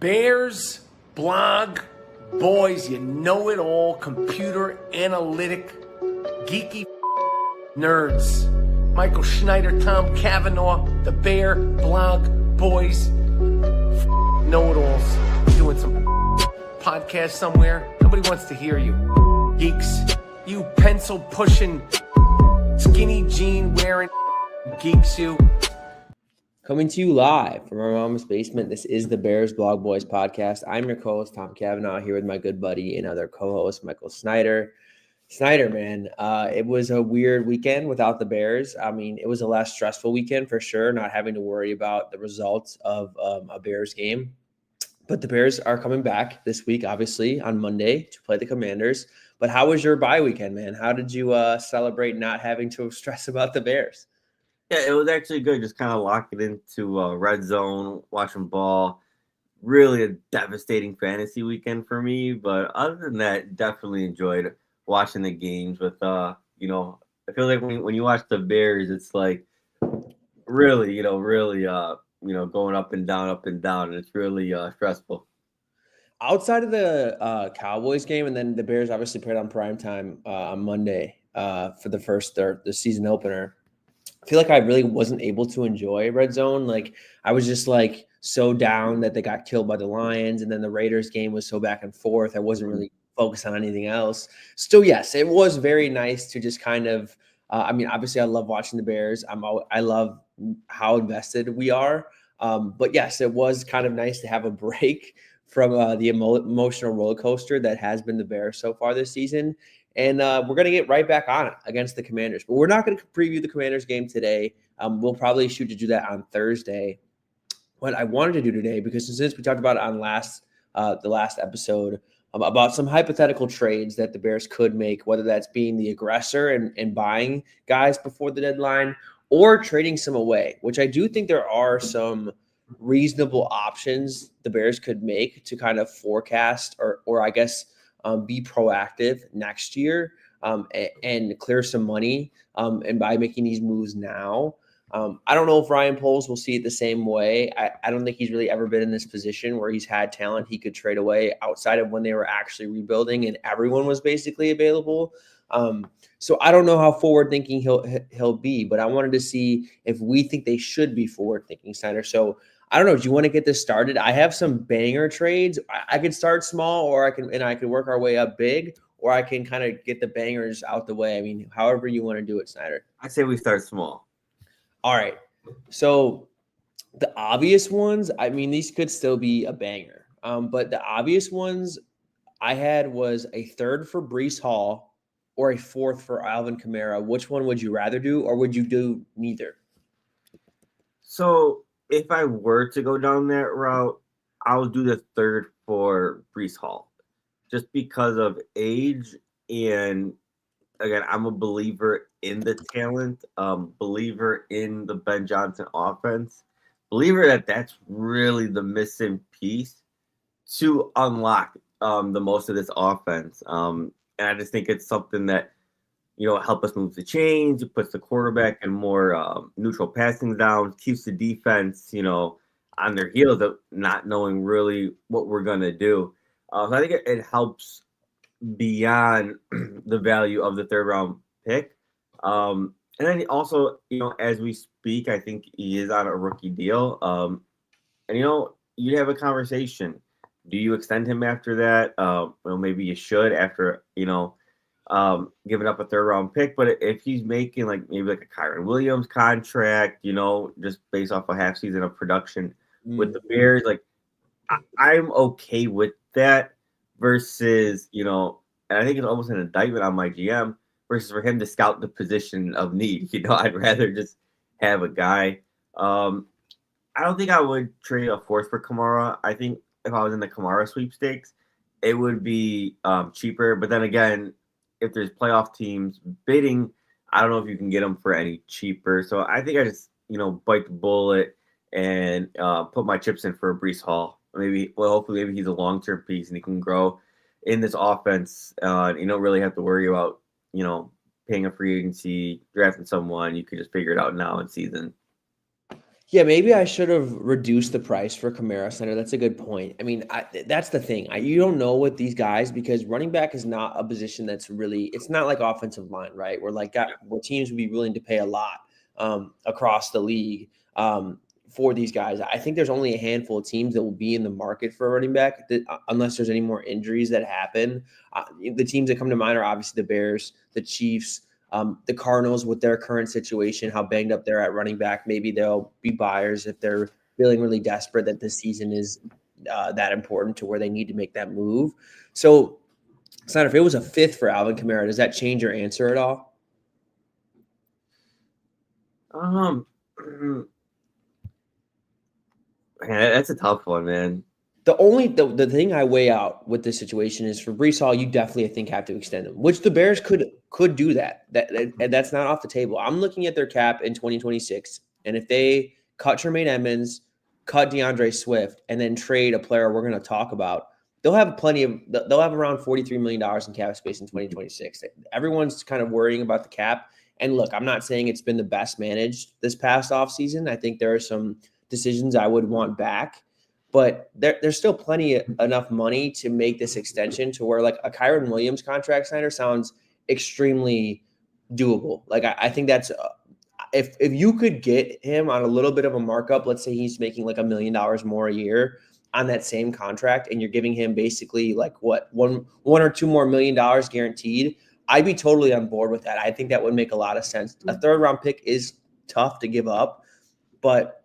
Bears, blog, boys, you know it all, computer, analytic, geeky nerds. Michael Schneider, Tom Cavanaugh, the Bear, blog, boys, know-it-alls. Doing some podcast somewhere. Nobody wants to hear you. Geeks, you pencil-pushing, skinny jean wearing geeks, you. Coming to you live from our mom's basement, this is the Bears Blog Boys podcast. I'm your co-host, Tom Cavanaugh, here with my good buddy and other co-host, Michael Schneider. Schneider, man, it was a weird weekend without the Bears. I mean, it was a less stressful weekend for sure, not having to worry about the results of a Bears game. But the Bears are coming back this week, obviously, on Monday to play the Commanders. But how was your bye weekend, man? How did you celebrate not having to stress about the Bears? Yeah, it was actually good. Just kind of locking into red zone, watching ball. Really a devastating fantasy weekend for me. But other than that, definitely enjoyed watching the games with, I feel like when you watch the Bears, it's like really, going up and down, and it's really stressful. Outside of the Cowboys game, and then the Bears obviously played on primetime on Monday for the season opener. I feel like I really wasn't able to enjoy red zone. Like I was just like so down that they got killed by the Lions, and then the Raiders game was so back and forth. I wasn't really focused on anything else. Still, yes, it was very nice to just kind of. Obviously, I love watching the Bears. I love how invested we are. But yes, it was kind of nice to have a break from the emotional roller coaster that has been the Bears so far this season. And we're going to get right back on it against the Commanders. But we're not going to preview the Commanders game today. We'll probably shoot to do that on Thursday. What I wanted to do today, because since we talked about it on the last episode, about some hypothetical trades that the Bears could make, whether that's being the aggressor and buying guys before the deadline or trading some away, which I do think there are some reasonable options the Bears could make to kind of forecast or I guess be proactive next year and clear some money and by making these moves now. I don't know if Ryan Poles will see it the same way. I don't think he's really ever been in this position where he's had talent he could trade away outside of when they were actually rebuilding and everyone was basically available. So I don't know how forward thinking he'll be, but I wanted to see if we think they should be forward thinking, Snyder. So I don't know. Do you want to get this started? I have some banger trades. I can start small, or I can work our way up big, or I can kind of get the bangers out the way. I mean, however you want to do it, Snyder. I say we start small. All right. So the obvious ones, I mean, these could still be a banger. But the obvious ones I had was a third for Breece Hall or a fourth for Alvin Kamara. Which one would you rather do, or would you do neither? So if I were to go down that route, I'll do the third for Breece Hall, just because of age. And again, I'm a believer in the talent, believer in the Ben Johnson offense, believer that that's really the missing piece to unlock the most of this offense. And I just think it's something that, help us move the chains. It puts the quarterback in more neutral passing downs, keeps the defense, on their heels of not knowing really what we're going to do. So I think it helps beyond the value of the third round pick. And then also, as we speak, I think he is on a rookie deal. And, you have a conversation. Do you extend him after that? Well, maybe you should after, giving up a third round pick. But if he's making maybe a Kyron Williams contract, just based off a half season of production with the Bears, I'm okay with that versus, and I think it's almost an indictment on my GM versus for him to scout the position of need. I'd rather just have a guy. I don't think I would trade a fourth for Kamara. I think if I was in the Kamara sweepstakes, it would be cheaper. But then again, if there's playoff teams bidding, I don't know if you can get them for any cheaper. So I think I just, bite the bullet and put my chips in for Breece Hall. Hopefully maybe he's a long-term piece and he can grow in this offense. You don't really have to worry about, paying a free agency, drafting someone. You could just figure it out now in season. Yeah, maybe I should have reduced the price for Kamara Center. That's a good point. I mean, that's the thing. You don't know with these guys because running back is not a position that's really. It's not like offensive line, right? Where teams would be willing to pay a lot across the league for these guys. I think there's only a handful of teams that will be in the market for a running back unless there's any more injuries that happen. The teams that come to mind are obviously the Bears, the Chiefs. The Cardinals, with their current situation, how banged up they're at running back, maybe they'll be buyers if they're feeling really desperate that this season is that important to where they need to make that move. So, Snyder, if it was a fifth for Alvin Kamara, does that change your answer at all? Man, that's a tough one, man. The thing I weigh out with this situation is for Brees Hall, you definitely I think have to extend him, which the Bears could do that. And that's not off the table. I'm looking at their cap in 2026, and if they cut Tremaine Edmonds, cut DeAndre Swift, and then trade a player we're going to talk about, they'll have they'll have around $43 million in cap space in 2026. Everyone's kind of worrying about the cap. And look, I'm not saying it's been the best managed this past offseason. I think there are some decisions I would want back. But there's still enough money to make this extension to where like a Kyron Williams contract, Snyder, sounds extremely doable. Like I think that's if you could get him on a little bit of a markup, let's say he's making like $1 million more a year on that same contract, and you're giving him basically like what one or two more $1 million guaranteed, I'd be totally on board with that. I think that would make a lot of sense. A third round pick is tough to give up, but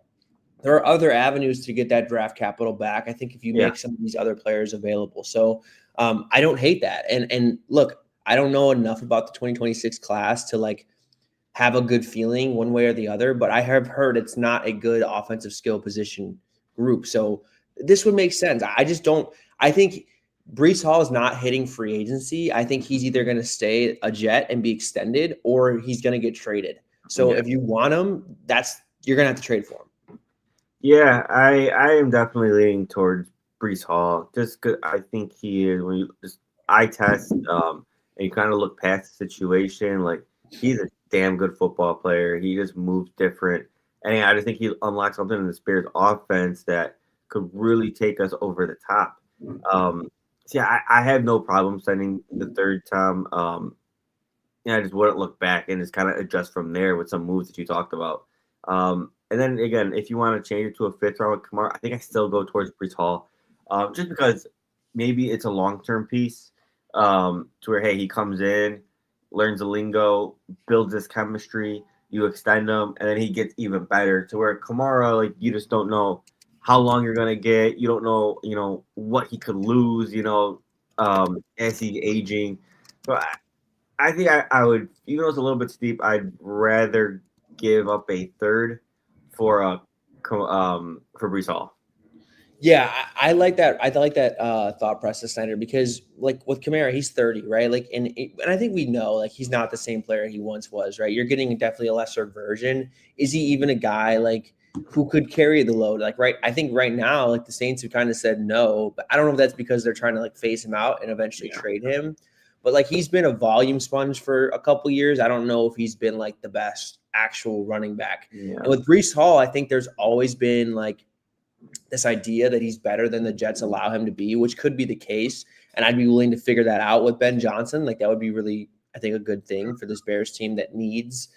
there are other avenues to get that draft capital back. I think if you make some of these other players available. So I don't hate that. And look, I don't know enough about the 2026 class to like have a good feeling one way or the other, but I have heard it's not a good offensive skill position group. So this would make sense. I think Brees Hall is not hitting free agency. I think he's either going to stay a Jet and be extended or he's going to get traded. So if you want him, you're going to have to trade for him. Yeah, I am definitely leaning towards Brees Hall just because I think he is when you just eye test and you kind of look past the situation. Like he's a damn good football player. He just moves different, and I just think he unlocks something in the Bears offense that could really take us over the top. So yeah, I have no problem sending the third time. I just wouldn't look back and just kind of adjust from there with some moves that you talked about. And then again, if you want to change it to a fifth round with Kamara, I think I still go towards Brees Hall, just because maybe it's a long term piece to where hey he comes in, learns the lingo, builds this chemistry, you extend him, and then he gets even better. To where Kamara, like you just don't know how long you're gonna get. You don't know what he could lose. As he's aging. So I think I would, even though it's a little bit steep, I'd rather give up a third for Brees Hall. Yeah, I like that. I like that thought process, Snyder, because like with Kamara, he's 30, right? Like, and I think we know like he's not the same player he once was, right? You're getting definitely a lesser version. Is he even a guy like who could carry the load? Like, right? I think right now, like the Saints have kind of said no, but I don't know if that's because they're trying to like phase him out and eventually trade him. But like he's been a volume sponge for a couple years. I don't know if he's been like the best actual running back. Yeah. And with Brees Hall, I think there's always been like this idea that he's better than the Jets allow him to be, which could be the case. And I'd be willing to figure that out with Ben Johnson. Like that would be really, I think, a good thing for this Bears team that needs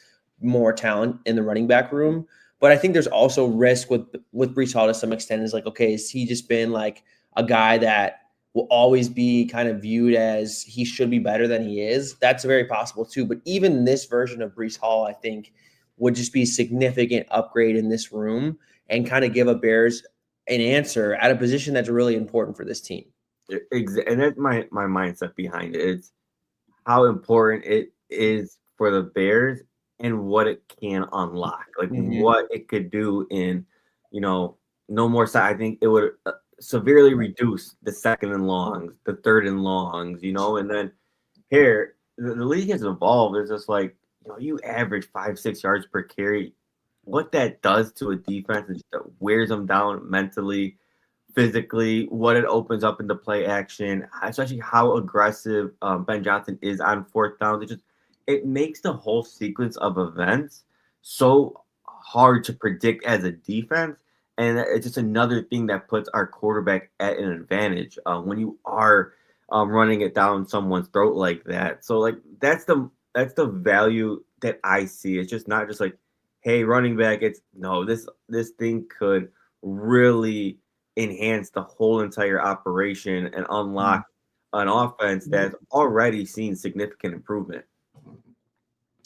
more talent in the running back room. But I think there's also risk with Brees Hall to some extent is like, okay, has he just been like a guy that will always be kind of viewed as he should be better than he is? That's very possible too. But even this version of Brees Hall, I think, would just be a significant upgrade in this room and kind of give a Bears an answer at a position that's really important for this team. And that's my mindset behind it. It's how important it is for the Bears and what it can unlock, like what it could do in, no more. I think it would severely reduce the second and longs, the third and longs, and then here the league has evolved. It's just like, you average 5-6 yards per carry. What that does to a defense is that wears them down mentally, physically, what it opens up into play action, especially how aggressive Ben Johnson is on fourth down. It makes the whole sequence of events so hard to predict as a defense. And it's just another thing that puts our quarterback at an advantage when you are running it down someone's throat like that. So like that's the value that I see. It's just not just like, hey, running back. It's no, this thing could really enhance the whole entire operation and unlock an offense that's already seen significant improvement.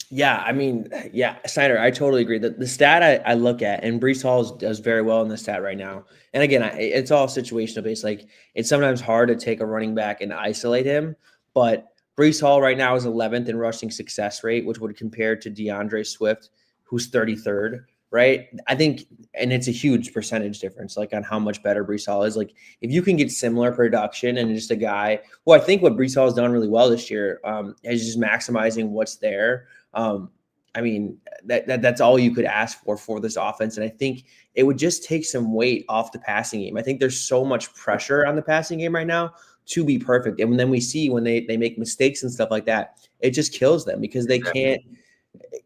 Yeah, I mean, yeah, Snyder, I totally agree. The stat I look at, and Brees Hall does very well in the stat right now. And again, it's all situational based. Like it's sometimes hard to take a running back and isolate him, but Brees Hall right now is 11th in rushing success rate, which would compare to DeAndre Swift, who's 33rd. Right, I think, and it's a huge percentage difference, like on how much better Brees Hall is. Like if you can get similar production and just a guy, well, I think what Brees Hall has done really well this year is just maximizing what's there. I mean, that's all you could ask for this offense. And I think it would just take some weight off the passing game. I think there's so much pressure on the passing game right now to be perfect. And then we see when they make mistakes and stuff like that, it just kills them because they can't,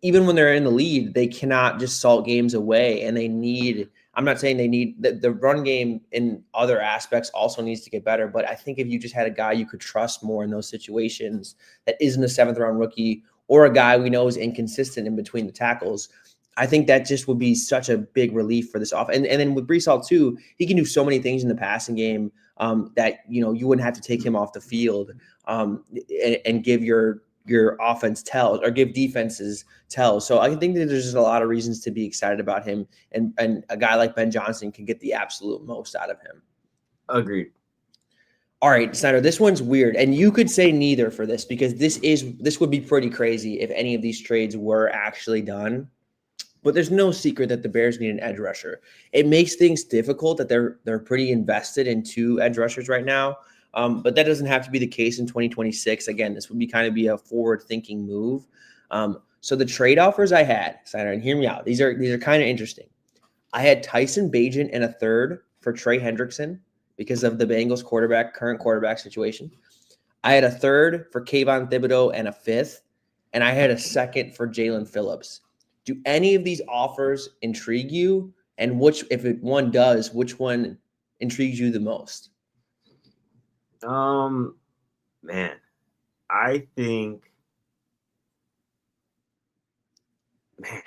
even when they're in the lead, they cannot just salt games away. And they need, I'm not saying they need the run game in other aspects also needs to get better. But I think if you just had a guy you could trust more in those situations that isn't a 7th-round rookie or a guy we know is inconsistent in between the tackles, I think that just would be such a big relief for this offense. And then with Brees Hall too, he can do so many things in the passing game that you wouldn't have to take him off the field and give your offense tells or give defenses tells. So I think that there's just a lot of reasons to be excited about him, and a guy like Ben Johnson can get the absolute most out of him. Agreed. All right, Snyder, this one's weird, and you could say neither for this because this would be pretty crazy if any of these trades were actually done. But there's no secret that the Bears need an edge rusher. It makes things difficult that they're pretty invested in 2 edge rushers right now. But that doesn't have to be the case in 2026. Again, this would be a forward-thinking move. So the trade offers I had, Snyder, and hear me out. These are kind of interesting. I had Tyson Bagent and a 3rd for Trey Hendrickson because of the Bengals current quarterback situation. I had a 3rd for Kayvon Thibodeau and a 5th, and I had a 2nd for Jalen Phillips. Do any of these offers intrigue you? And one does, which one intrigues you the most? Man, I think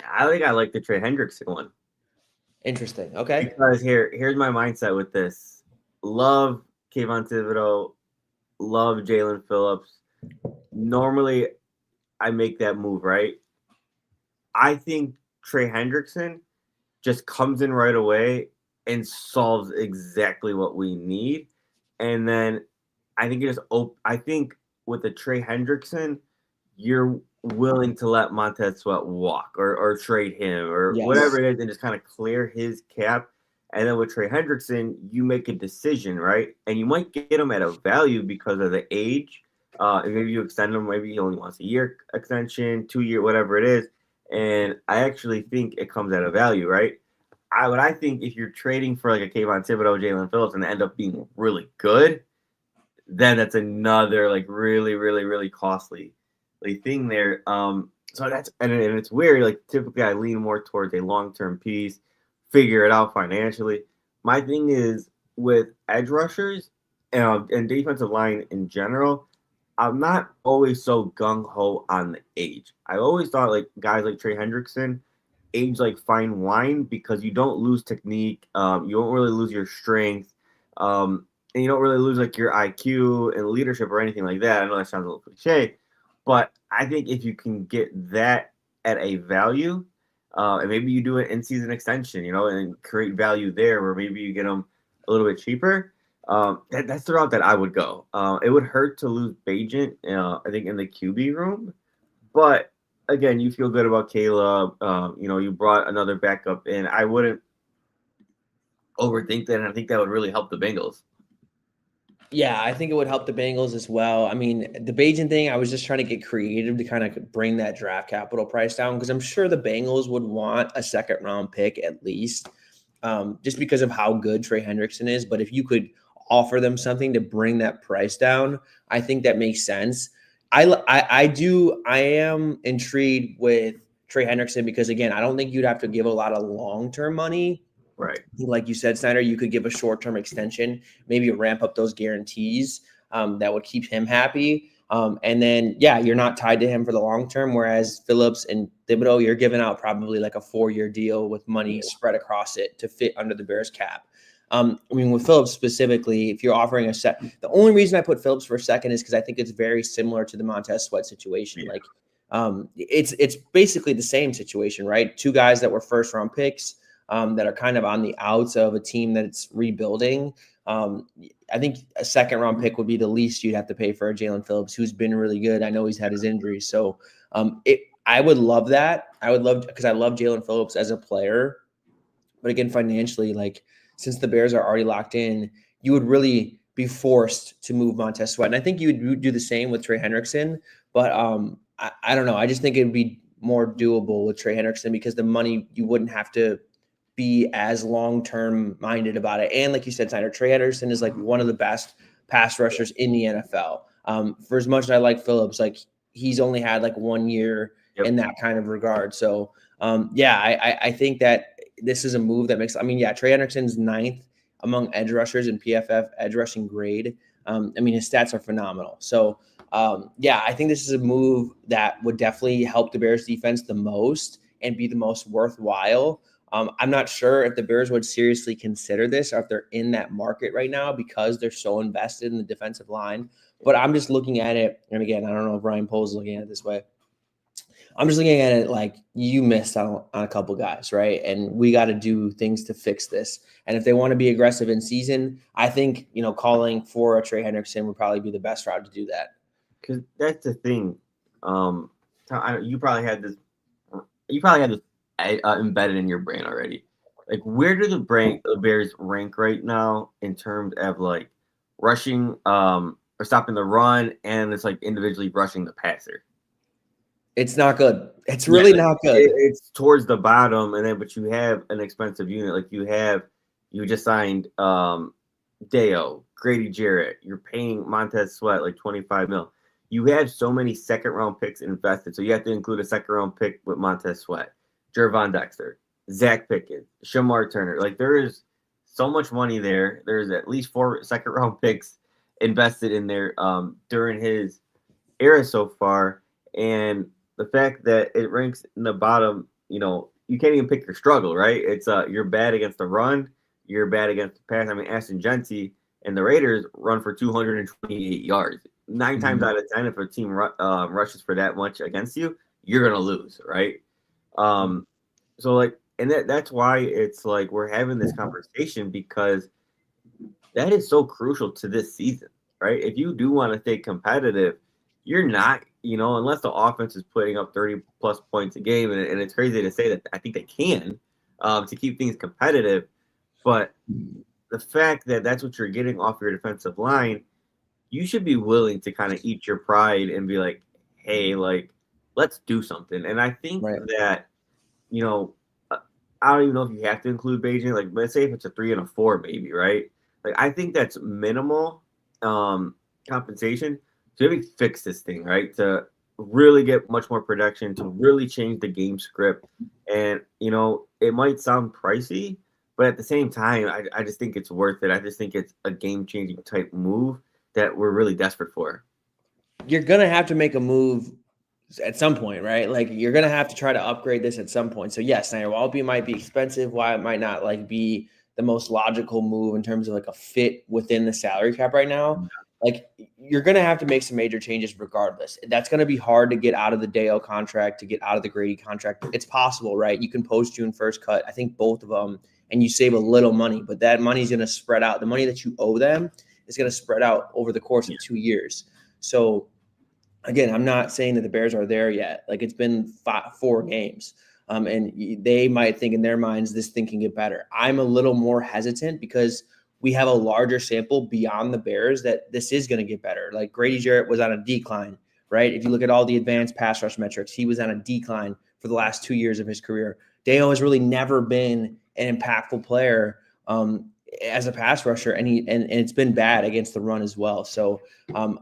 I like the Trey Hendrickson one. Interesting. Okay. Because here's my mindset with this. Love Kayvon Thibodeau, love Jalen Phillips. Normally I make that move, right? I think Trey Hendrickson just comes in right away and solves exactly what we need. And then I think I think with the Trey Hendrickson, you're willing to let Montez Sweat walk or trade him or whatever it is and just kind of clear his cap. And then with Trey Hendrickson, you make a decision, right? And you might get him at a value because of the age. And maybe you extend him. Maybe he only wants a year extension, 2-year, whatever it is. And I actually think it comes at a value, right? I think if you're trading for like a Kayvon Thibodeau, Jalen Phillips, and they end up being really good, then that's another like really, really, really costly thing there. So that's and it's weird. Like typically, I lean more towards a long-term piece, figure it out financially. My thing is with edge rushers and defensive line in general. I'm not always so gung ho on the age. I always thought like guys like Trey Hendrickson age like fine wine because you don't lose technique. You don't really lose your strength. And you don't really lose like your IQ and leadership or anything like that. I know that sounds a little cliche, but I think if you can get that at a value, and maybe you do an in-season extension, and create value there where maybe you get them a little bit cheaper. That's the route that I would go. It would hurt to lose Bagent, I think, in the QB room. But, again, you feel good about Caleb. You brought another backup in. I wouldn't overthink that, and I think that would really help the Bengals. Yeah, I think it would help the Bengals as well. I mean, the Bagent thing, I was just trying to get creative to kind of bring that draft capital price down because I'm sure the Bengals would want a 2nd-round pick at least just because of how good Trey Hendrickson is. But if you could – offer them something to bring that price down, I think that makes sense. I am intrigued with Trey Hendrickson, because again, I don't think you'd have to give a lot of long-term money. Right. Like you said, Snyder, you could give a short-term extension, maybe ramp up those guarantees that would keep him happy. And then, yeah, you're not tied to him for the long term. Whereas Phillips and Thibodeau, you're giving out probably like a 4-year deal with money spread across it to fit under the Bears cap. I mean, with Phillips specifically, if you're offering a set, the only reason I put Phillips for second is because I think it's very similar to the Montez Sweat situation. Yeah. Like, it's basically the same situation, right? Two guys that were first round picks that are kind of on the outs of a team that's rebuilding. I think a second round pick would be the least you'd have to pay for a Jalen Phillips, who's been really good. I know he's had his injuries. So I would love that. I would love, because I love Jalen Phillips as a player. But again, financially, like, since the Bears are already locked in, you would really be forced to move Montez Sweat. And I think you would do the same with Trey Hendrickson. But I don't know. I just think it would be more doable with Trey Hendrickson because the money, you wouldn't have to be as long-term minded about it. And like you said, Snyder, Trey Hendrickson is like one of the best pass rushers in the NFL. For as much as I like Phillips, like he's only had like 1 year in that kind of regard. So I think that this is a move that makes, Trey Hendrickson's 9th among edge rushers in PFF edge rushing grade. His stats are phenomenal. So I think this is a move that would definitely help the Bears defense the most and be the most worthwhile. I'm not sure if the Bears would seriously consider this or if they're in that market right now because they're so invested in the defensive line. But I'm just looking at it, and again, I don't know if Ryan Poles is looking at it this way. I'm just looking at it like you missed out on a couple guys, right? And we got to do things to fix this. And if they want to be aggressive in season, I think, calling for a Trey Hendrickson would probably be the best route to do that. Because that's the thing. You probably had this embedded in your brain already. Like, where do the Bears rank right now in terms of like rushing or stopping the run, and it's like individually rushing the passer? It's not good. It's really not good. It's towards the bottom, and then but you have an expensive unit. Like you just signed Deo, Grady Jarrett. You're paying Montez Sweat like $25 million. You have so many second round picks invested, so you have to include a second round pick with Montez Sweat, Jervon Dexter, Zach Pickett, Shamar Turner. Like, there is so much money there. There's at least 4 second round picks invested in there during his era so far, and the fact that it ranks in the bottom, you can't even pick your struggle, right? It's you're bad against the run, you're bad against the pass. Ashton Genty and the Raiders run for 228 yards. 9 times out of 10, if a team rushes for that much against you, you're gonna lose, right? So like, and that's why it's like we're having this conversation, because that is so crucial to this season, right? If you do want to stay competitive, you're not, unless the offense is putting up 30 plus points a game, and it's crazy to say that I think they can to keep things competitive, but the fact that that's what you're getting off your defensive line, you should be willing to kind of eat your pride and be like, hey, like, let's do something. And I think that, I don't even know if you have to include Beijing. Like, let's say if it's a 3 and a 4, maybe, right? Like, I think that's minimal compensation to maybe fix this thing, right? To really get much more production, to really change the game script. And, it might sound pricey, but at the same time, I just think it's worth it. I just think it's a game-changing type move that we're really desperate for. You're going to have to make a move at some point, right? Like, you're going to have to try to upgrade this at some point. So yes, Snyder, while it might be expensive, why it might not like be the most logical move in terms of like a fit within the salary cap right now, like, you're going to have to make some major changes regardless. That's going to be hard to get out of the Dale contract, to get out of the Grady contract. It's possible, right? You can post June 1st cut, I think both of them, and you save a little money, but that money is going to spread out. The money that you owe them is going to spread out over the course of 2 years. So again, I'm not saying that the Bears are there yet. Like, it's been 4 games. And they might think in their minds this thing can get better. I'm a little more hesitant because we have a larger sample beyond the Bears that this is going to get better. Like, Grady Jarrett was on a decline, right? If you look at all the advanced pass rush metrics, he was on a decline for the last 2 years of his career. Deo has really never been an impactful player as a pass rusher, and it's been bad against the run as well. So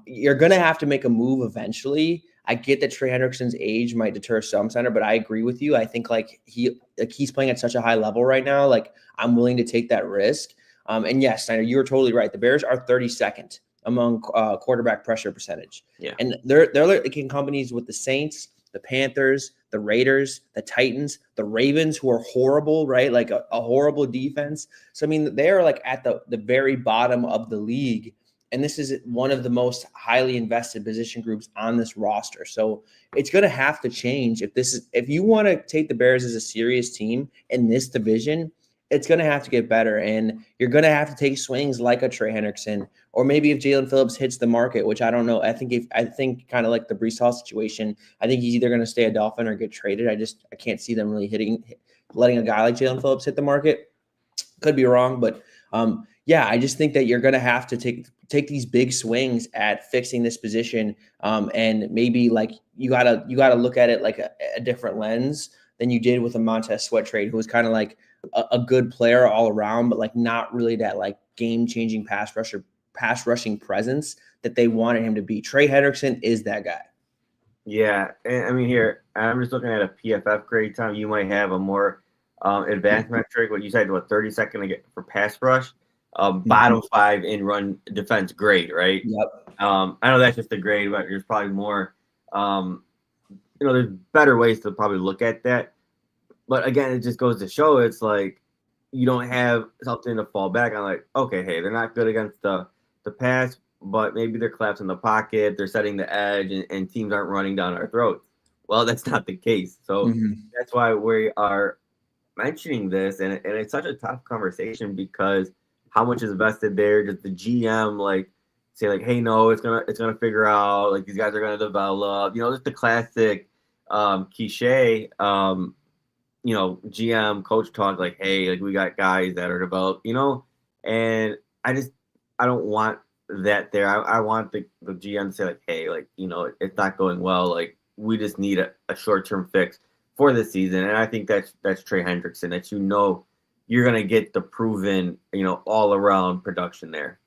you're going to have to make a move eventually. I get that Trey Hendrickson's age might deter some center, but I agree with you. I think he's playing at such a high level right now. Like I'm willing to take that risk. And yes, Snyder, you're totally right. The Bears are 32nd among quarterback pressure percentage. Yeah. And they're like in companies with the Saints, the Panthers, the Raiders, the Titans, the Ravens, who are horrible, right? Like a horrible defense. So, I mean, they are like at the very bottom of the league. And this is one of the most highly invested position groups on this roster. So it's going to have to change if you want to take the Bears as a serious team in this division. It's going to have to get better, and you're going to have to take swings like a Trey Hendrickson, or maybe if Jalen Phillips hits the market, which I don't know. I think kind of like the Breece Hall situation, I think he's either going to stay a Dolphin or get traded. I can't see them really letting a guy like Jalen Phillips hit the market. Could be wrong, but yeah, I just think that you're going to have to take these big swings at fixing this position, and maybe like you gotta look at it like a different lens than you did with a Montez Sweat trade, who was kind of like a good player all around, but like not really that like game-changing pass rushing presence that they wanted him to be. Trey Hendrickson is that guy. Yeah, and I mean here, I'm just looking at a PFF grade time. You might have a more advanced metric. What you said, 30-second to get for pass rush, bottom 5 in run defense grade, right? Yep. I know that's just a grade, but there's probably more. There's better ways to probably look at that. But again, it just goes to show it's like you don't have something to fall back on. Like, okay, hey, they're not good against the pass, but maybe they're collapsing the pocket, they're setting the edge, and teams aren't running down our throats. Well, that's not the case. So that's why we are mentioning this, and it's such a tough conversation because how much is invested there? Does the GM like say like, hey, no, it's gonna figure out, like these guys are gonna develop, just the classic cliche GM coach talk like, hey, like we got guys that are developed, and I don't want that there. I want the GM to say like, hey, like, it's not going well. Like we just need a short-term fix for this season. And I think that's Trey Hendrickson, that you're going to get the proven, all around production there.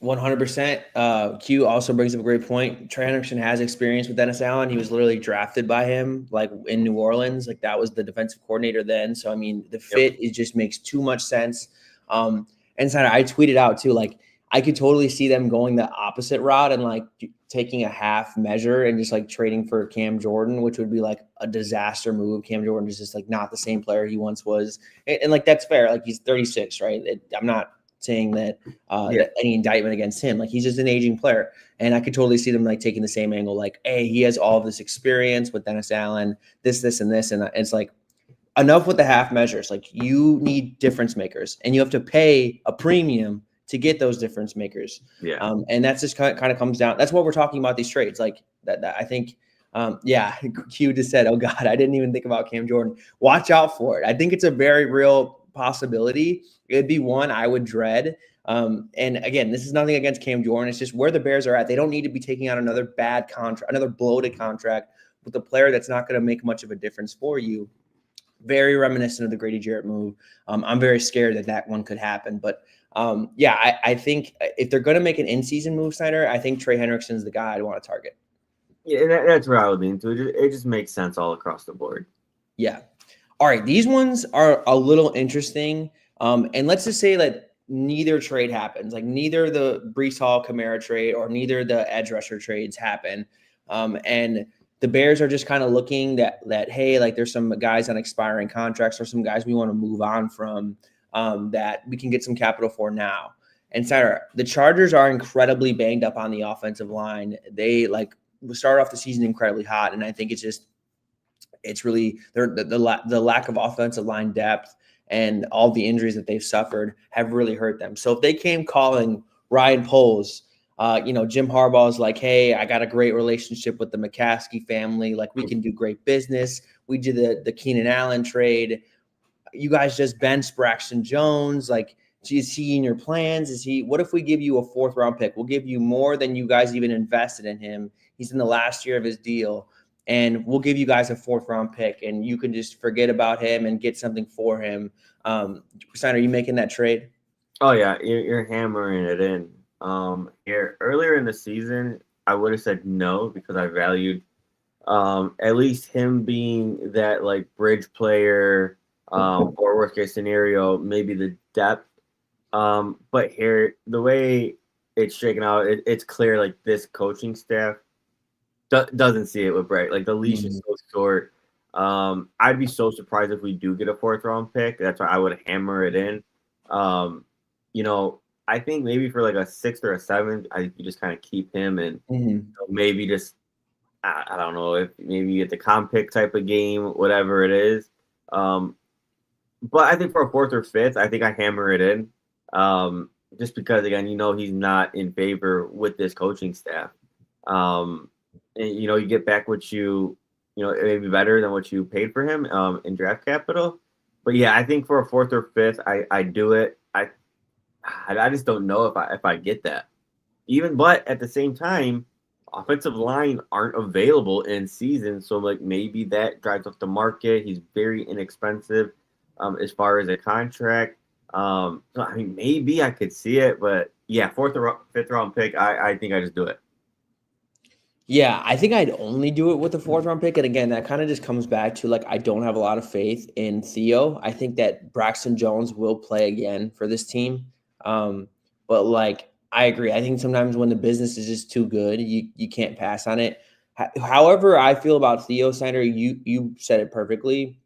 100%. Q also brings up a great point. Trey Hendrickson has experience with Dennis Allen. He was literally drafted by him, like in New Orleans. Like that was the defensive coordinator then. So I mean, the fit it just makes too much sense. And Snyder, I tweeted out too, like I could totally see them going the opposite route and like taking a half measure and just like trading for Cam Jordan, which would be like a disaster move. Cam Jordan is just like not the same player he once was, and like that's fair. Like he's 36, right? I'm not saying that that any indictment against him. Like he's just an aging player, and I could totally see them like taking the same angle. Like, hey, he has all of this experience with Dennis Allen, this, and this, and it's like enough with the half measures. Like you need difference makers, and you have to pay a premium to get those difference makers. Yeah, and that's just kind of comes down. That's what we're talking about these trades. Like that I think. Q just said, "Oh God, I didn't even think about Cam Jordan." Watch out for it. I think it's a very real possibility. It'd be one I would dread. And again, this is nothing against Cam Jordan. It's just where the Bears are at. They don't need to be taking out another bad contract, another bloated contract with a player that's not going to make much of a difference for you. Very reminiscent of the Grady Jarrett move. I'm very scared that one could happen. But I think if they're going to make an in-season move, Snyder, I think Trey Hendrickson's the guy I'd want to target. Yeah, that's where I would lean to. It just makes sense all across the board. Yeah. All right. These ones are a little interesting. And let's just say that neither trade happens. Like neither the Breece Hall Kamara trade or neither the edge rusher trades happen. And the Bears are just kind of looking that hey, like there's some guys on expiring contracts or some guys we want to move on from that we can get some capital for now. And Sarah, the Chargers are incredibly banged up on the offensive line. They start off the season incredibly hot, and I think it's really the lack of offensive line depth and all the injuries that they've suffered have really hurt them. So if they came calling Ryan Poles, Jim Harbaugh is like, hey, I got a great relationship with the McCaskey family. Like we can do great business. We did the Keenan Allen trade. You guys just benched Braxton Jones. Like, is he in your plans? What if we give you a 4th round pick? We'll give you more than you guys even invested in him. He's in the last year of his deal. And we'll give you guys a 4th round pick, and you can just forget about him and get something for him. Stein, are you making that trade? Oh yeah, you're hammering it in. Here earlier in the season, I would have said no because I valued at least him being that like bridge player, or worst case scenario, maybe the depth. But here, the way it's shaken out, it's clear like this coaching staff doesn't see it with Brett. Like the leash is so short. I'd be so surprised if we do get a fourth round pick. That's why I would hammer it in. Um, you know, I think maybe for like a sixth or a seventh, I think you just kind of keep him and maybe just I don't know if maybe you get the comp pick type of game, whatever it is. But I think for a fourth or fifth, I think I hammer it in. Just because again, he's not in favor with this coaching staff. And you get back what it may be better than what you paid for him in draft capital. But yeah, I think for a fourth or fifth, I do it. I just don't know if I get that. But at the same time, offensive line aren't available in season, so like maybe that drives up the market. He's very inexpensive as far as a contract. So I mean, maybe I could see it, but yeah, fourth or fifth round pick, I think I just do it. Yeah, I think I'd only do it with the fourth round pick. And again, that kind of just comes back to like I don't have a lot of faith in Theo. I think that Braxton Jones will play again for this team. But like I agree. I think sometimes when the business is just too good, you can't pass on it. However, I feel about Theo Snyder, you said it perfectly.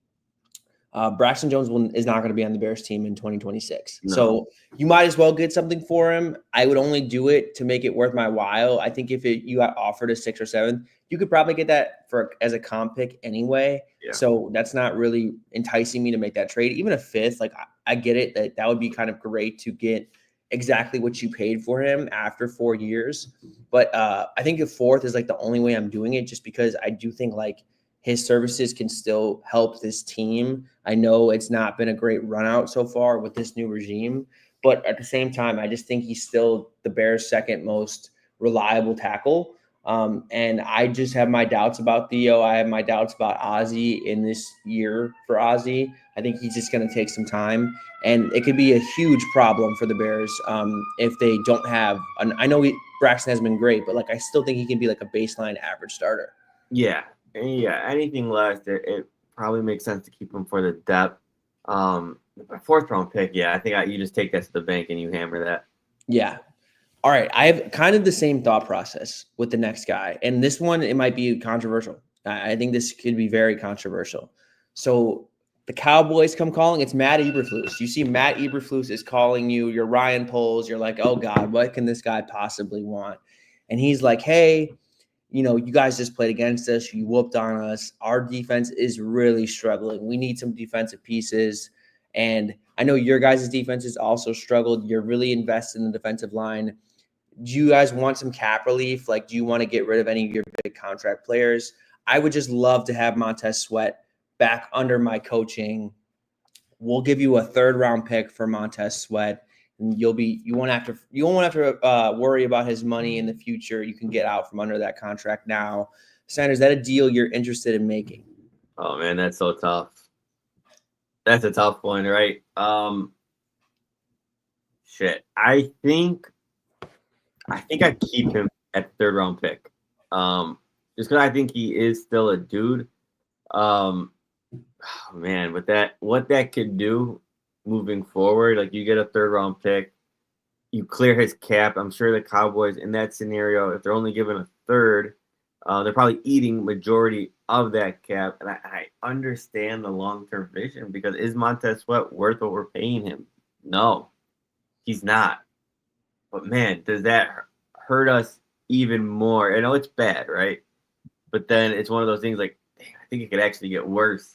Braxton Jones is not going to be on the Bears team in 2026. No. So you might as well get something for him. I would only do it to make it worth my while. I think if you got offered a 6th or 7th, you could probably get that as a comp pick anyway. Yeah. So that's not really enticing me to make that trade. Even a 5th, like I get it that would be kind of great to get exactly what you paid for him after 4 years. But I think a 4th is like the only way I'm doing it, just because I do think like his services can still help this team. I know it's not been a great run out so far with this new regime, but at the same time, I just think he's still the Bears' second most reliable tackle. And I just have my doubts about Theo. I have my doubts about Ozzie in this year for Ozzie. I think he's just going to take some time, and it could be a huge problem for the Bears if they don't have I know Braxton has been great, but like I still think he can be like a baseline average starter. Yeah. Yeah, anything less, it probably makes sense to keep him for the depth. Fourth round pick, yeah, I think you just take that to the bank and you hammer that. Yeah. All right. I have kind of the same thought process with the next guy. And this one, it might be controversial. I think this could be very controversial. So the Cowboys come calling. It's Matt Eberflus. You see Matt Eberflus is calling you. You're Ryan Poles. You're like, oh, God, what can this guy possibly want? And he's like, hey, you guys just played against us. You whooped on us. Our defense is really struggling. We need some defensive pieces. And I know your guys' defense has also struggled. You're really invested in the defensive line. Do you guys want some cap relief? Like, do you want to get rid of any of your big contract players? I would just love to have Montez Sweat back under my coaching. We'll give you a 3rd round pick for Montez Sweat. And you won't have to worry about his money in the future. You can get out from under that contract now. Sanders, is that a deal you're interested in making? Oh man, that's so tough. That's a tough one, right? Shit. I think I keep him at 3rd round pick. Just because I think he is still a dude. Oh, man, what that could do moving forward, like you get a 3rd round pick, you clear his cap. I'm sure the Cowboys in that scenario, if they're only given a 3rd, they're probably eating majority of that cap. And I understand the long-term vision, because is Montez Sweat worth what we're paying him? No, he's not. But man, does that hurt us even more? I know it's bad, right? But then it's one of those things like, dang, I think it could actually get worse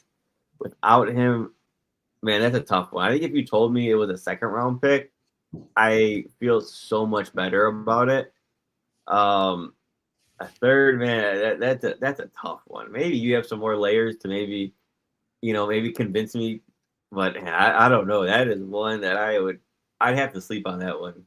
without him. Man, that's a tough one. I think if you told me it was a 2nd round pick, I feel so much better about it. A 3rd, man, that's a tough one. Maybe you have some more layers to maybe convince me, but I don't know. That is one that I'd have to sleep on that one.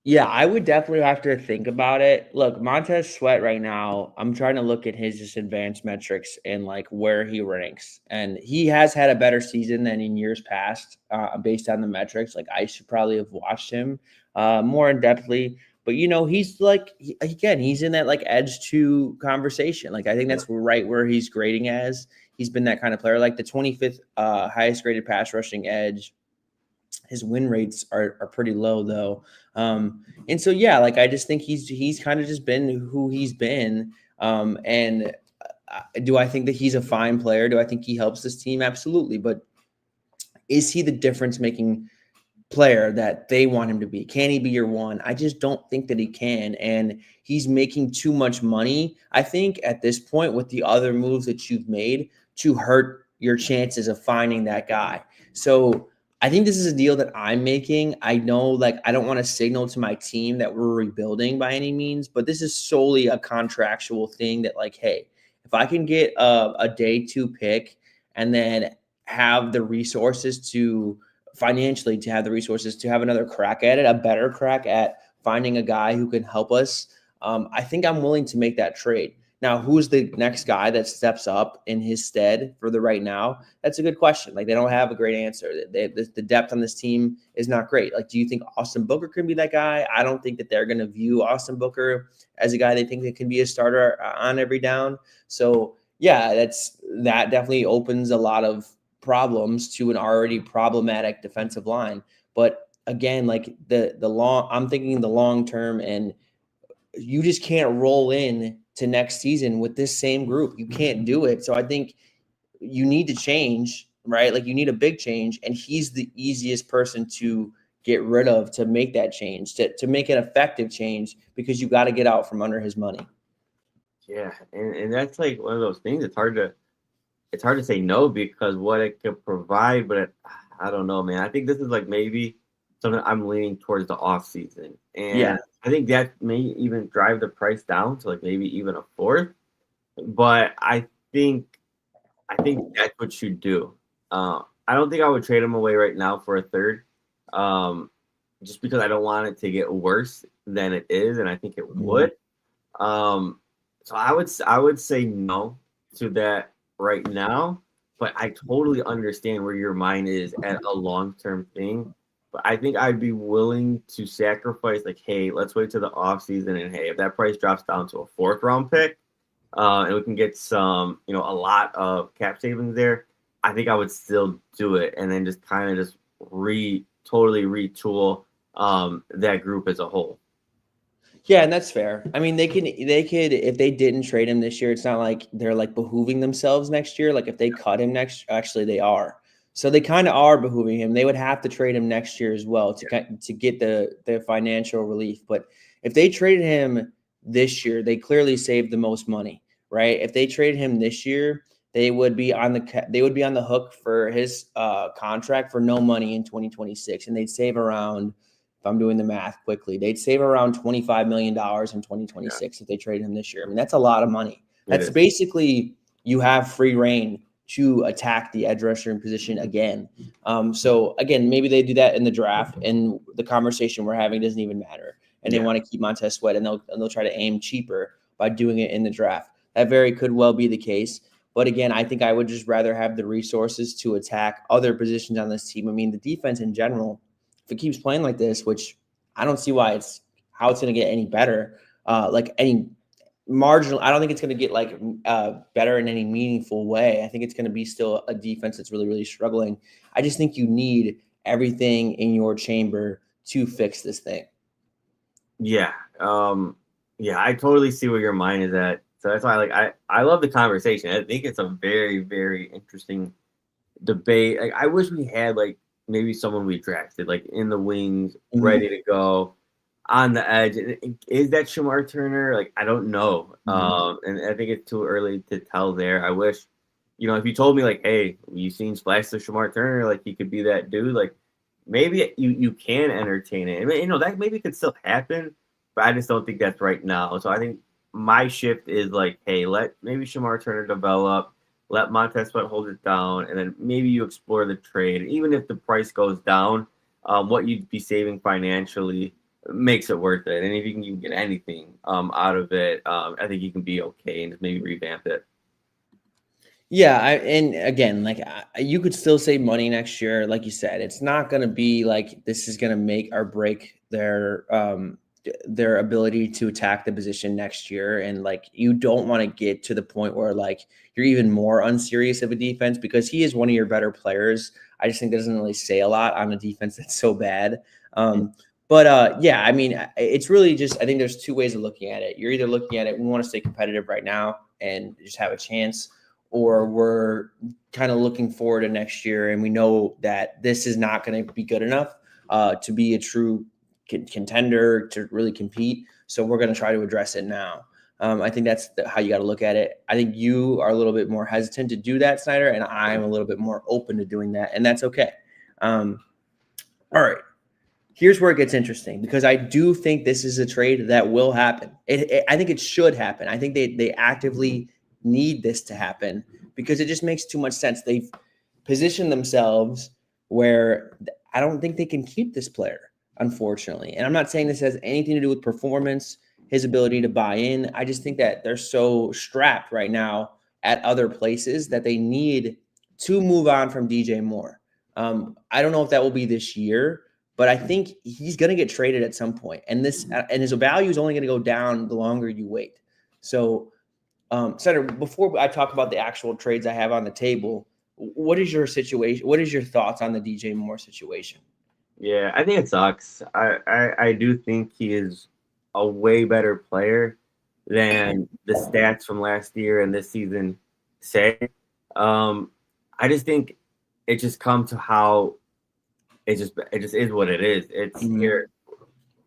Yeah, I would definitely have to think about it. Look, Montez Sweat right now, I'm trying to look at his just advanced metrics and like where he ranks. And he has had a better season than in years past based on the metrics. Like I should probably have watched him more in depthly. But he's like again, he's in that like edge 2 conversation. Like I think that's right where he's grading as. He's been that kind of player, like the 25th highest graded pass rushing edge. His win rates are pretty low though. And so yeah, like I just think he's kind of just been who he's been. And do I think that he's a fine player? Do I think he helps this team? Absolutely. But is he the difference making player that they want him to be? Can he be your one? I just don't think that he can. And he's making too much money, I think, at this point with the other moves that you've made to hurt your chances of finding that guy. So I think this is a deal that I'm making. I know, like, I don't want to signal to my team that we're rebuilding by any means, but this is solely a contractual thing that, like, hey, if I can get a day 2 pick and then have the resources to financially to have the resources to have another crack at it, a better crack at finding a guy who can help us, I think I'm willing to make that trade. Now, who's the next guy that steps up in his stead for the right now? That's a good question. Like, they don't have a great answer. The depth on this team is not great. Like, do you think Austin Booker can be that guy? I don't think that they're going to view Austin Booker as a guy they think that can be a starter on every down. So, yeah, that definitely opens a lot of problems to an already problematic defensive line. But again, like I'm thinking the long term, and you just can't roll in to next season with this same group. You can't do it. So I think you need to change, right? Like you need a big change, and he's the easiest person to get rid of to make that change, to make an effective change, because you got to get out from under his money. Yeah, and that's like one of those things. It's hard to say no because what it could provide, but I don't know, man. I think this is like maybe something I'm leaning towards the off season, and Yeah. I think that may even drive the price down to like maybe even a fourth. But I think that's what you do. I don't think I would trade him away right now for a third, just because I don't want it to get worse than it is, and I think it would. So I would say no to that right now, but I totally understand where your mind is at a long-term thing. But I think I'd be willing to sacrifice, like, hey, let's wait to the off season, and hey, if that price drops down to a 4th round pick, and we can get some, a lot of cap savings there, I think I would still do it, and then just kind of just totally retool that group as a whole. Yeah, and that's fair. I mean, they could if they didn't trade him this year, it's not like they're like behooving themselves next year. Like if they cut him actually they are. So they kind of are behooving him. They would have to trade him next year as well to get the financial relief. But if they traded him this year, they clearly saved the most money, right? If they traded him this year, they would be on the hook for his contract for no money in 2026, and they'd save around, if I'm doing the math quickly, they'd save around $25 million in 2026 if they trade him this year. I mean, that's a lot of money. That's basically, you have free reign to attack the edge rusher position again. So again, maybe they do that in the draft, and the conversation we're having doesn't even matter. And they want to keep Montez Sweat, and they'll try to aim cheaper by doing it in the draft. That very could well be the case. But again, I think I would just rather have the resources to attack other positions on this team. I mean, the defense in general, if it keeps playing like this, which I don't see how it's going to get any better, like any marginal, I don't think it's going to get like better in any meaningful way. I think it's going to be still a defense that's really, really struggling. I just think you need everything in your chamber to fix this thing. Yeah. Yeah, I totally see where your mind is at. So that's why I love the conversation. I think it's a very, very interesting debate. Like, I wish we had like maybe someone we drafted like in the wings, ready to go on the edge. Is that Shamar Turner? Like, I don't know. And I think it's too early to tell there. I wish, if you told me like, hey, you seen flashes of Shamar Turner, like he could be that dude, like maybe you can entertain it. And, that maybe could still happen, but I just don't think that's right now. So I think my shift is like, hey, let maybe Shamar Turner develop, let Montez Sweat hold it down, and then maybe you explore the trade. Even if the price goes down, what you'd be saving financially makes it worth it. And if you can get anything out of it, I think you can be okay and just maybe revamp it. Yeah, and again, like you could still save money next year. Like you said, it's not going to be like this is going to make or break their their ability to attack the position next year. And like, you don't want to get to the point where like you're even more unserious of a defense, because he is one of your better players. I just think that doesn't really say a lot on a defense that's so bad. Yeah, I mean, it's really just, I think there's two ways of looking at it. You're either looking at it, we want to stay competitive right now and just have a chance, or we're kind of looking forward to next year and we know that this is not going to be good enough to be a true contender, to really compete. So we're going to try to address it now. I think that's how you got to look at it. I think you are a little bit more hesitant to do that, Snyder, and I'm a little bit more open to doing that, and that's okay. All right. Here's where it gets interesting, because I do think this is a trade that will happen. I think it should happen. I think they actively need this to happen, because it just makes too much sense. They've positioned themselves where I don't think they can keep this player, unfortunately. And I'm not saying this has anything to do with performance, his ability to buy in. I just think that they're so strapped right now at other places that they need to move on from DJ Moore. I don't know if that will be this year, but I think he's going to get traded at some point, and his value is only going to go down the longer you wait. So, Senator, before I talk about the actual trades I have on the table, what is your situation? What is your thoughts on the DJ Moore situation? Yeah, I think it sucks. I do think he is a way better player than the stats from last year and this season say. I just think it just comes to how it just is what it is. It's here.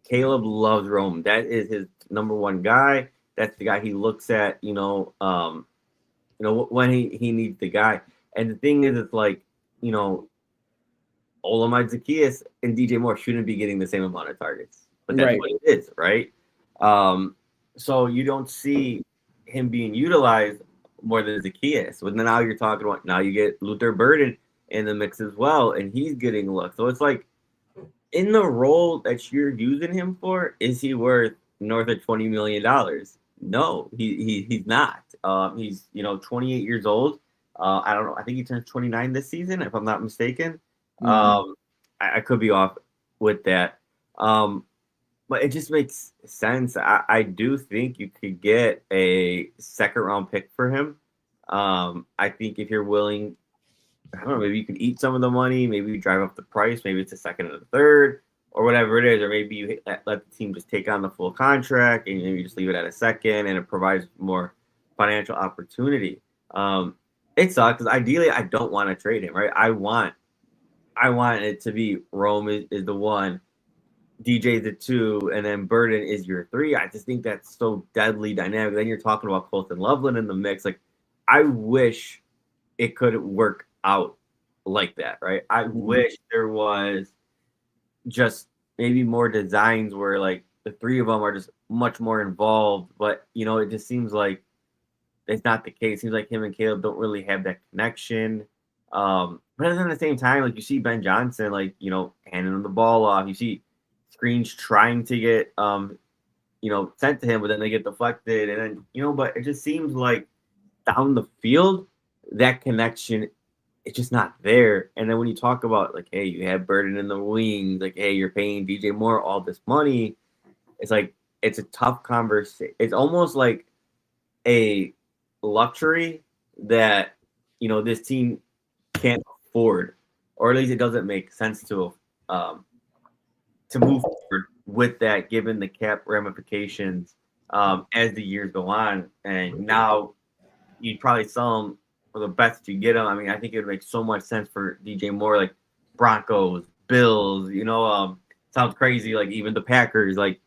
Caleb loves Rome. That is his number one guy. That's the guy he looks at, when he needs the guy. And the thing is, it's like, Olamide Zaccheaus and DJ Moore shouldn't be getting the same amount of targets, but that's what it is, right? So you don't see him being utilized more than Zaccheaus. But now you're talking about, now you get Luther Burden in the mix as well, and he's getting looks. So it's like, in the role that you're using him for, is he worth north of $20 million? No, he's not. He's 28 years old. I don't know. I think he turns 29 this season, if I'm not mistaken. I could be off with that. But it just makes sense. I do think you could get a second round pick for him. I think if you're willing, I don't know, maybe you could eat some of the money, maybe you drive up the price, maybe it's a second and a third, or whatever it is, or maybe you let the team just take on the full contract and maybe just leave it at a second, and it provides more financial opportunity. It sucks because ideally I don't want to trade him, right? I want it to be Rome is the one, DJ the two, and then Burden is your three. I just think that's so deadly dynamic. Then you're talking about Colton Loveland in the mix. Like, I wish it could work out like that, right? I wish there was just maybe more designs where like the three of them are just much more involved, but it just seems like it's not the case. It seems like him and Caleb don't really have that connection. But then at the same time, like, you see Ben Johnson, like, handing him the ball off. You see screens trying to get sent to him, but then they get deflected, and then but it just seems like down the field that connection, it's just not there. And then when you talk about, like, hey, you have Burden in the wings, like, hey, you're paying DJ Moore all this money, it's like, it's a tough conversation. It's almost like a luxury that this team can't afford, or at least it doesn't make sense to move forward with that, given the cap ramifications as the years go on. And now you'd probably sell them for the best you get them. I mean, I think it would make so much sense for DJ Moore, like Broncos, Bills, sounds crazy, like even the Packers, like,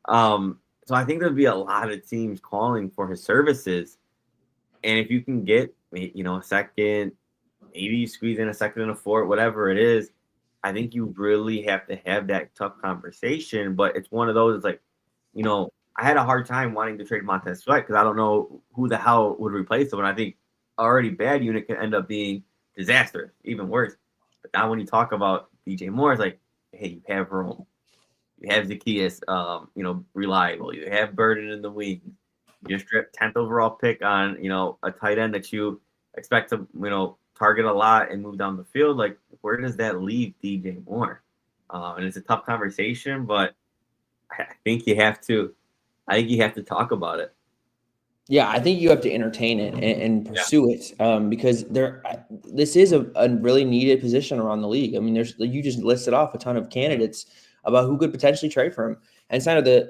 so I think there'd be a lot of teams calling for his services. And if you can get, a second, maybe you squeeze in a second and a fourth, whatever it is, I think you really have to have that tough conversation. But it's one of those, it's like, I had a hard time wanting to trade Montez Sweat because I don't know who the hell would replace him. And I think already bad unit can end up being disaster, even worse. But now when you talk about DJ Moore, it's like, hey, you have Rome, you have Zaccheaus, reliable, you have Burden in the wing, you strip 10th overall pick on, a tight end that you expect to, target a lot and move down the field. Like, where does that leave DJ Moore? And it's a tough conversation, but I think you have to. I think you have to talk about it. Yeah, I think you have to entertain it and pursue it because this is a really needed position around the league. I mean, you just listed off a ton of candidates about who could potentially trade for him. And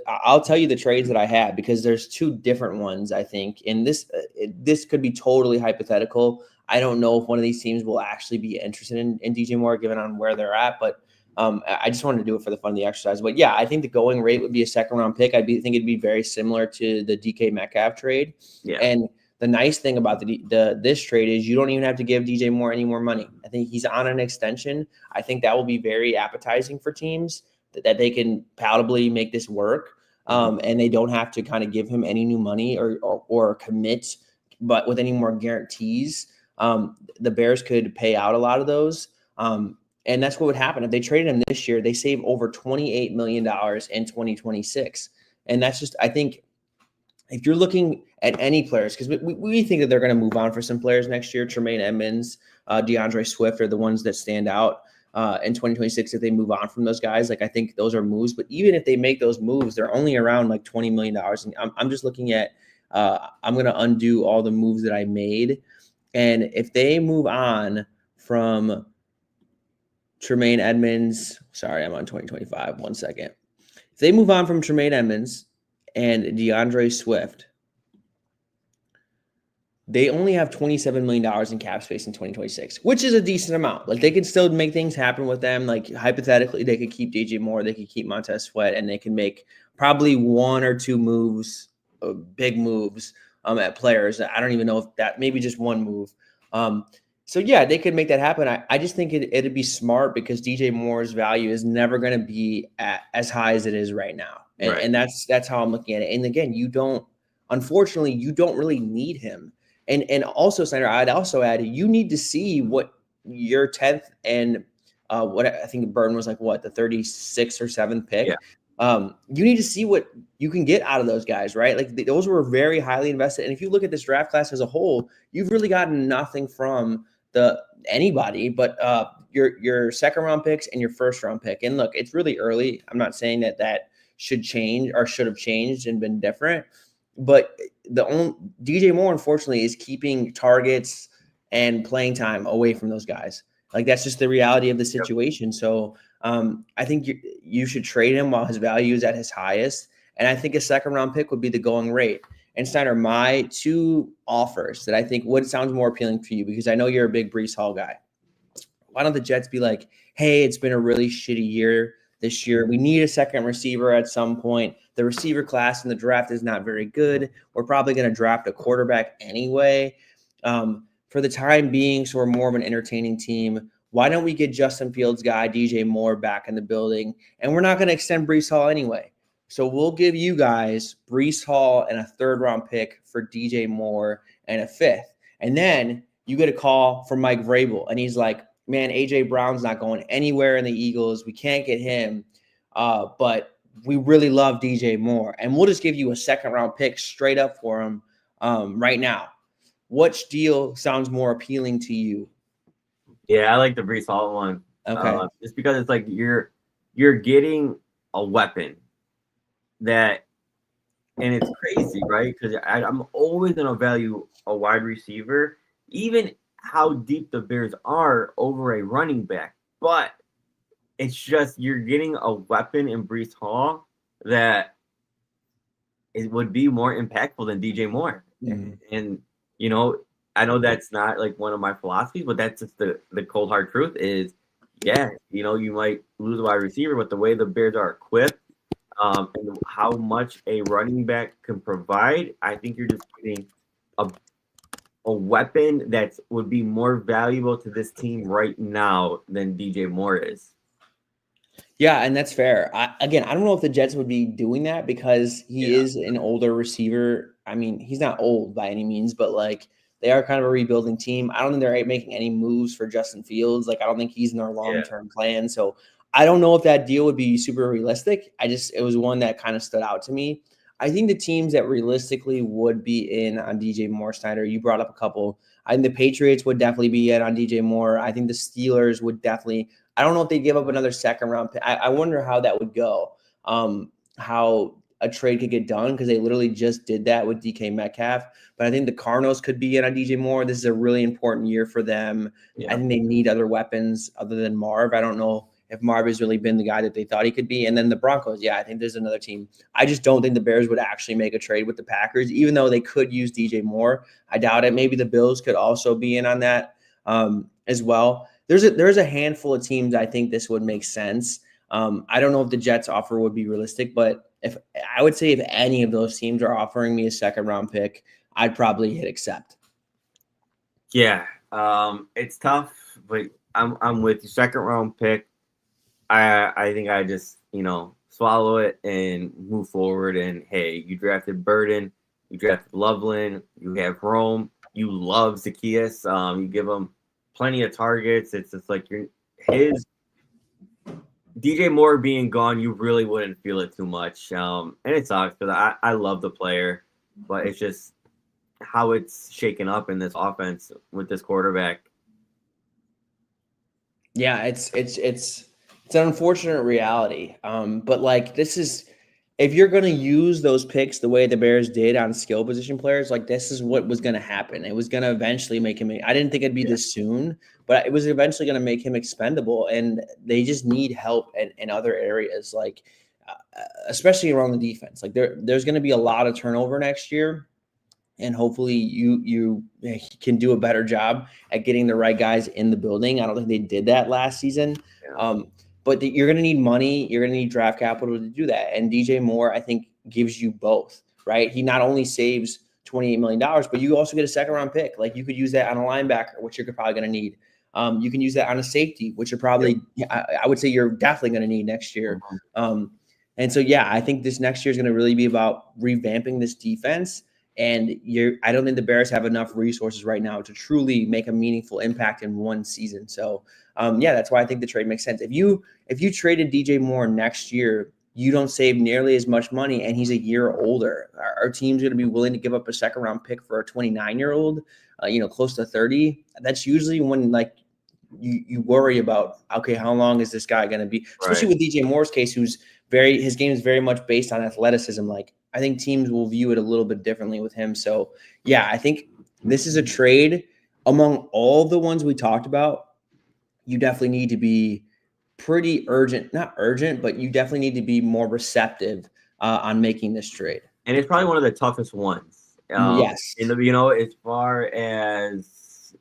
I'll tell you the trades that I had because there's two different ones I think. And this could be totally hypothetical. I don't know if one of these teams will actually be interested in DJ Moore given on where they're at, but I just wanted to do it for the fun of the exercise. But yeah, I think the going rate would be a second round pick. Think it'd be very similar to the DK Metcalf trade. Yeah. And the nice thing about this trade is you don't even have to give DJ Moore any more money. I think he's on an extension. I think that will be very appetizing for teams that they can palatably make this work. And they don't have to kind of give him any new money or commit, but with any more guarantees. The Bears could pay out a lot of those. And that's what would happen if they traded him this year. They save over $28 million in 2026. And that's just, I think, if you're looking at any players, because we think that they're going to move on for some players next year, Tremaine Edmonds, DeAndre Swift are the ones that stand out in 2026 if they move on from those guys. Like, I think those are moves. But even if they make those moves, they're only around like $20 million. And I'm just looking at, I'm going to undo all the moves that I made. And if they move on from Tremaine Edmonds, sorry, I'm on 2025. 1 second. If they move on from Tremaine Edmonds and DeAndre Swift, they only have $27 million in cap space in 2026, which is a decent amount. Like, they can still make things happen with them. Like, hypothetically, they could keep DJ Moore, they could keep Montez Sweat, and they can make probably one or two moves, big moves at players. I don't even know if that, maybe just one move. So yeah, they could make that happen. I just think it'd be smart because DJ Moore's value is never going to be as high as it is right now. And that's how I'm looking at it. And again, unfortunately, you don't really need him. And also, Snyder, I'd also add, you need to see what your 10th and what I think Burton was like, the 36th or 7th pick. Yeah. You need to see what you can get out of those guys, right? Like, those were very highly invested. And if you look at this draft class as a whole, you've really gotten nothing from anybody but your second round picks and your first round pick. And look, it's really early. I'm not saying that should change or should have changed and been different, but DJ Moore, unfortunately, is keeping targets and playing time away from those guys. Like, that's just the reality of the situation. Yep. So I think you should trade him while his value is at his highest. And I think a second round pick would be the going rate. And Snyder, my two offers that I think would sound more appealing for you, because I know you're a big Breece Hall guy. Why don't the Jets be like, hey, it's been a really shitty year this year. We need a second receiver at some point. The receiver class in the draft is not very good. We're probably going to draft a quarterback anyway. For the time being, so we're more of an entertaining team. Why don't we get Justin Fields' guy, DJ Moore, back in the building? And we're not going to extend Breece Hall anyway. So we'll give you guys Breece Hall and a third-round pick for DJ Moore and a fifth. And then you get a call from Mike Vrabel, and he's like, man, A.J. Brown's not going anywhere in the Eagles. We can't get him, but we really love DJ Moore. And we'll just give you a second-round pick straight up for him right now. Which deal sounds more appealing to you? Yeah, I like the Breece Hall one. Okay. Just because it's like you're getting a weapon that, and it's crazy, right? Because I'm always going to value a wide receiver, even how deep the Bears are over a running back. But it's just you're getting a weapon in Breece Hall that it would be more impactful than DJ Moore. Mm-hmm. And, you know, I know that's not like one of my philosophies, but that's just the cold hard truth is, yeah, you know, you might lose a wide receiver, but the way the Bears are equipped, and how much a running back can provide, I think you're just getting a weapon that would be more valuable to this team right now than DJ Moore is. Yeah, and that's fair. I don't know if the Jets would be doing that because he is an older receiver. I mean, he's not old by any means, but like they are kind of a rebuilding team. I don't think they're making any moves for Justin Fields. Like, I don't think he's in their long-term plan. So I don't know if that deal would be super realistic. It was one that kind of stood out to me. I think the teams that realistically would be in on DJ Moore, Snyder, you brought up a couple. I think the Patriots would definitely be in on DJ Moore. I think the Steelers would definitely. I don't know if they give up another second round pick. I wonder how that would go. how a trade could get done because they literally just did that with DK Metcalf. But I think the Cardinals could be in on DJ Moore. This is a really important year for them. Yeah. I think they need other weapons other than Marv. I don't know if Marv has really been the guy that they thought he could be. And then the Broncos, I think there's another team. I just don't think the Bears would actually make a trade with the Packers, even though they could use DJ Moore. I doubt it. Maybe the Bills could also be in on that as well. There's a handful of teams I think this would make sense. I don't know if the Jets offer would be realistic, but if I would say if any of those teams are offering me a second round pick, I'd probably hit accept. Yeah, it's tough, but I'm with you. Second round pick. I think I just swallow it and move forward. And hey, you drafted Burden, you drafted Loveland, you have Rome, you love Zacchaeus. You give him plenty of targets. It's just like his DJ Moore being gone, you really wouldn't feel it too much. And it sucks because I love the player, but it's just how it's shaken up in this offense with this quarterback. Yeah, it's an unfortunate reality. But like this is, if you're going to use those picks the way the Bears did on skill position players, like this is what was going to happen. It was going to eventually make him. I didn't think it'd be this soon, but it was eventually going to make him expendable. And they just need help in other areas, like especially around the defense. Like there's going to be a lot of turnover next year. And hopefully you can do a better job at getting the right guys in the building. I don't think they did that last season. Yeah. But you're going to need money. You're going to need draft capital to do that. And DJ Moore, I think, gives you both, right? He not only saves $28 million, but you also get a second round pick. Like you could use that on a linebacker, which you're probably going to need. You can use that on a safety, which you're probably, I would say you're definitely going to need next year. And so, I think this next year is going to really be about revamping this defense. And I don't think the Bears have enough resources right now to truly make a meaningful impact in one season. So, that's why I think the trade makes sense. If you traded DJ Moore next year, you don't save nearly as much money, and he's a year older. Our team's going to be willing to give up a second round pick for a 29-year-old, close to 30. That's usually when you worry about, okay, how long is this guy going to be? Especially with DJ Moore's case, his game is very much based on athleticism. Like I think teams will view it a little bit differently with him. So I think this is a trade among all the ones we talked about. You definitely need to be pretty not urgent, but you definitely need to be more receptive on making this trade. And it's probably one of the toughest ones. Yes. As far as,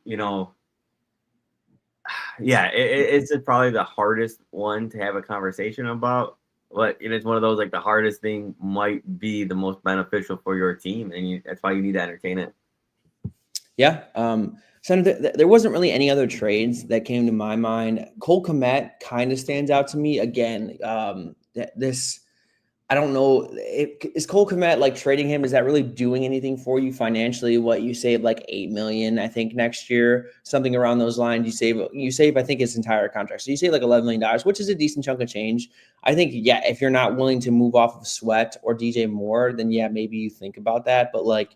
it's probably the hardest one to have a conversation about. But it's one of those, like, the hardest thing might be the most beneficial for your team. And that's why you need to entertain it. Yeah. So there wasn't really any other trades that came to my mind. Cole Kmet kind of stands out to me. Again, I don't know. Is Cole Kmet, like, trading him, is that really doing anything for you financially? What, you save like $8 million, I think, next year, something around those lines. You save, I think, his entire contract. So you save like $11 million, which is a decent chunk of change. I think, if you're not willing to move off of Sweat or DJ Moore, then maybe you think about that. But like,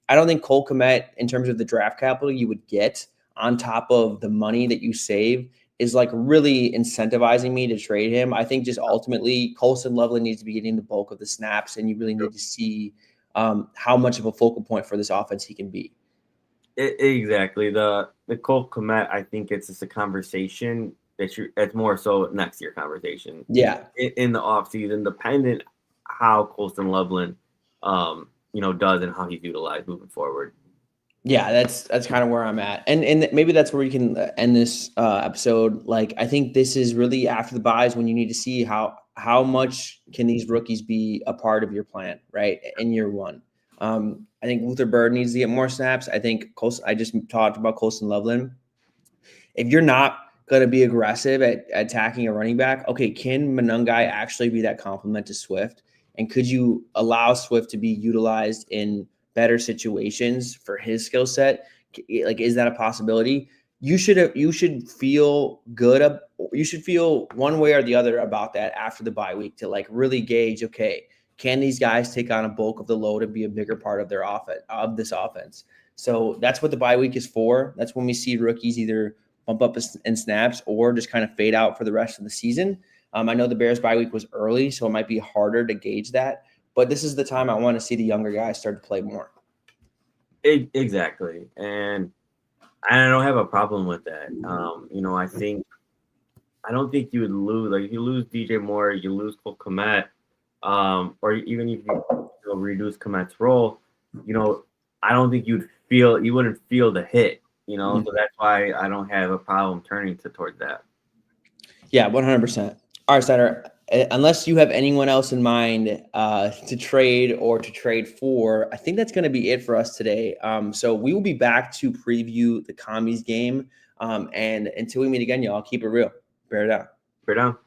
I don't think Cole Kmet, in terms of the draft capital you would get on top of the money that you save, is like really incentivizing me to trade him. I think just ultimately Colston Loveland needs to be getting the bulk of the snaps, and you really need to see how much of a focal point for this offense he can be. Exactly. The Cole Kmet, I think it's just a conversation it's more so next year conversation. Yeah. In the offseason, dependent how Colston Loveland does and how he's utilized moving forward. Yeah, that's kind of where I'm at. And maybe that's where we can end this episode. Like, I think this is really after the buys when you need to see how much can these rookies be a part of your plan, right, in year one. I think Luther Bird needs to get more snaps. I think I just talked about Colston Loveland. If you're not going to be aggressive at attacking a running back, okay, can Monangai actually be that complement to Swift? And could you allow Swift to be utilized in better situations for his skill set? Like, is that a possibility? You should feel good. You should feel one way or the other about that after the bye week to like really gauge, okay, can these guys take on a bulk of the load and be a bigger part of their this offense? So that's what the bye week is for. That's when we see rookies either bump up in snaps or just kind of fade out for the rest of the season. I know the Bears bye week was early, so it might be harder to gauge that. But this is the time I want to see the younger guys start to play more. Exactly, and I don't have a problem with that. I don't think you would lose. Like if you lose DJ Moore, you lose Cole Kmet, or even if you reduce Kmet's role, I don't think you wouldn't feel the hit. So that's why I don't have a problem turning towards that. Yeah, 100%. All right, Steiner, unless you have anyone else in mind to trade or to trade for, I think that's going to be it for us today. So we will be back to preview the Commies game. And until we meet again, y'all, keep it real. Bear down. Bear down.